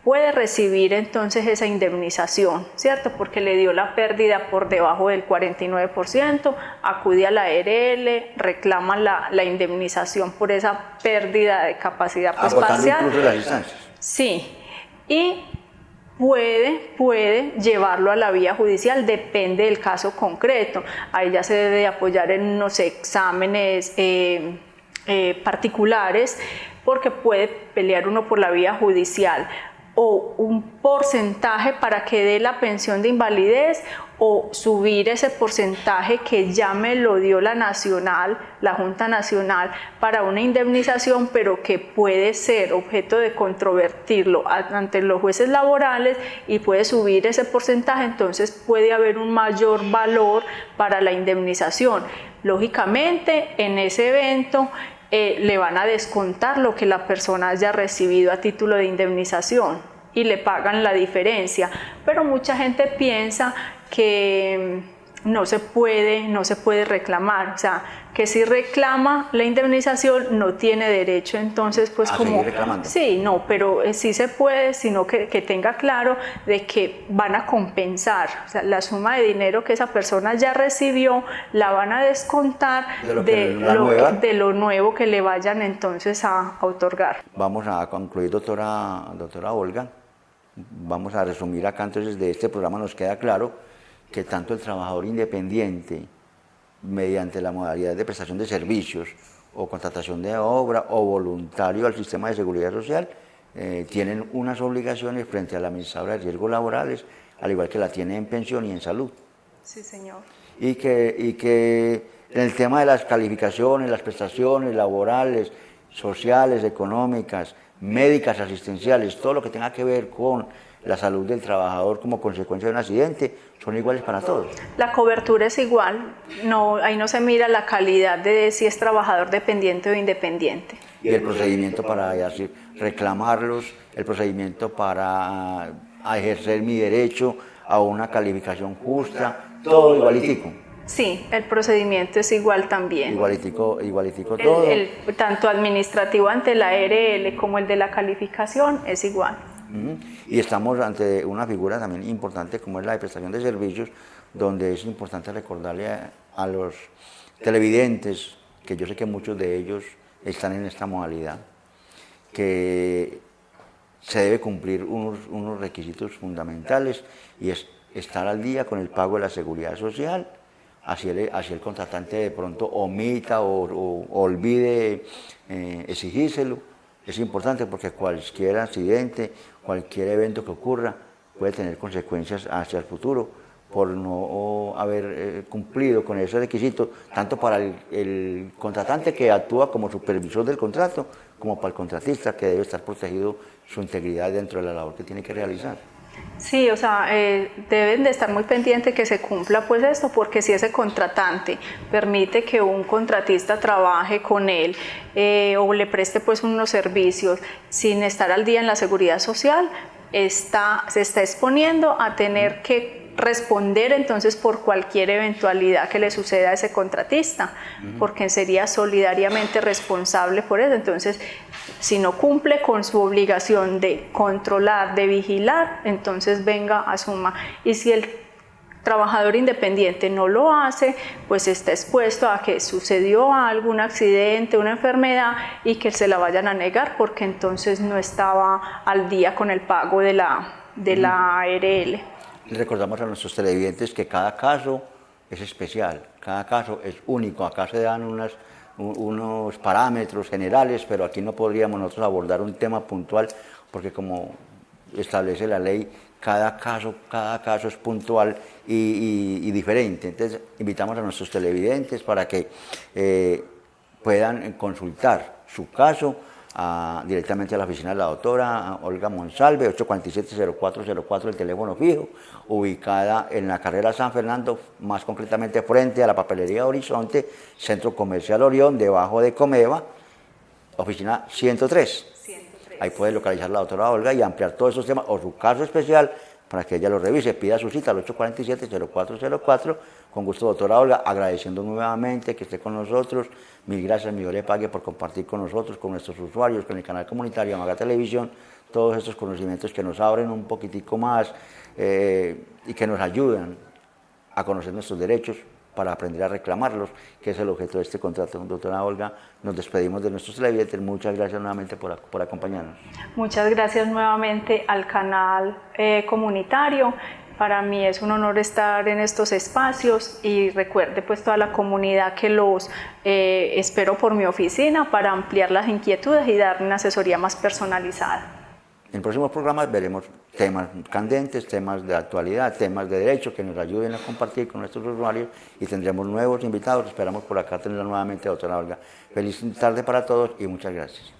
Puede recibir entonces esa indemnización, ¿cierto? Porque le dio la pérdida por debajo del 49%, acude a la ARL, reclama la indemnización por esa pérdida de capacidad pues, parcial. Incluso las instancias. Sí, y puede llevarlo a la vía judicial, depende del caso concreto. Ahí ya se debe apoyar en unos exámenes particulares, porque puede pelear uno por la vía judicial o un porcentaje para que dé la pensión de invalidez, o subir ese porcentaje que ya me lo dio la nacional, la Junta Nacional, para una indemnización, pero que puede ser objeto de controvertirlo ante los jueces laborales y puede subir ese porcentaje, entonces puede haber un mayor valor para la indemnización. Lógicamente, en ese evento le van a descontar lo que la persona haya recibido a título de indemnización y le pagan la diferencia, pero mucha gente piensa que no se puede reclamar, o sea, que si reclama la indemnización no tiene derecho, entonces pues como sí, no, pero sí se puede, sino que tenga claro de que van a compensar, o sea, la suma de dinero que esa persona ya recibió la van a descontar de lo nuevo que le vayan entonces a otorgar. Vamos a concluir, doctora Olga. Vamos a resumir acá, entonces de este programa nos queda claro que tanto el trabajador independiente, mediante la modalidad de prestación de servicios o contratación de obra o voluntario al sistema de seguridad social, tienen unas obligaciones frente a la administradora de riesgos laborales, al igual que la tiene en pensión y en salud. Sí, señor. Y que en el tema de las calificaciones, las prestaciones laborales, sociales, económicas, médicas, asistenciales, todo lo que tenga que ver con la salud del trabajador como consecuencia de un accidente, son iguales para todos. La cobertura es igual, no, ahí no se mira la calidad de si es trabajador dependiente o independiente. Y el procedimiento para reclamarlos, el procedimiento para ejercer mi derecho a una calificación justa, todo igualitico. Sí, el procedimiento es igual también. Igualitico todo. Tanto administrativo ante la ARL como el de la calificación es igual. Y estamos ante una figura también importante como es la de prestación de servicios, donde es importante recordarle a los televidentes, que yo sé que muchos de ellos están en esta modalidad, que se debe cumplir unos requisitos fundamentales y es estar al día con el pago de la seguridad social, así el contratante de pronto omita o olvide exigírselo. Es importante porque cualquier accidente, cualquier evento que ocurra puede tener consecuencias hacia el futuro por no haber cumplido con ese requisito, tanto para el contratante que actúa como supervisor del contrato, como para el contratista que debe estar protegido su integridad dentro de la labor que tiene que realizar. Sí, o sea, deben de estar muy pendientes que se cumpla pues esto, porque si ese contratante permite que un contratista trabaje con él o le preste pues unos servicios sin estar al día en la seguridad social, se está exponiendo a tener que responder entonces por cualquier eventualidad que le suceda a ese contratista, porque sería solidariamente responsable por eso. Entonces, si no cumple con su obligación de controlar, de vigilar, entonces venga, asuma. Y si el trabajador independiente no lo hace, pues está expuesto a que sucedió algo, un accidente, una enfermedad, y que se la vayan a negar porque entonces no estaba al día con el pago de la ARL. Recordamos a nuestros televidentes que cada caso es especial, cada caso es único. Acá se dan unos parámetros generales, pero aquí no podríamos nosotros abordar un tema puntual porque como establece la ley, cada caso es puntual y diferente. Entonces invitamos a nuestros televidentes para que puedan consultar su caso directamente a la oficina de la doctora Olga Monsalve, 847-0404, el teléfono fijo, ubicada en la carrera San Fernando, más concretamente frente a la papelería Horizonte, Centro Comercial Orión, debajo de Comeva, oficina 103. Ahí puede localizar la doctora Olga y ampliar todos esos temas o su caso especial para que ella lo revise. Pida su cita al 847-0404. Con gusto, doctora Olga, agradeciendo nuevamente que esté con nosotros. Mil gracias, mi Dios le pague por compartir con nosotros, con nuestros usuarios, con el canal comunitario Amaga Televisión, todos estos conocimientos que nos abren un poquitico más y que nos ayudan a conocer nuestros derechos para aprender a reclamarlos, que es el objeto de este contrato. Doctora Olga, nos despedimos de nuestros televidentes. Muchas gracias nuevamente por acompañarnos. Muchas gracias nuevamente al canal comunitario. Para mí es un honor estar en estos espacios y recuerde pues toda la comunidad que los espero por mi oficina para ampliar las inquietudes y dar una asesoría más personalizada. En próximos programas veremos temas candentes, temas de actualidad, temas de derecho que nos ayuden a compartir con nuestros usuarios y tendremos nuevos invitados. Esperamos por acá tenerla nuevamente, doctora Olga. Feliz tarde para todos y muchas gracias.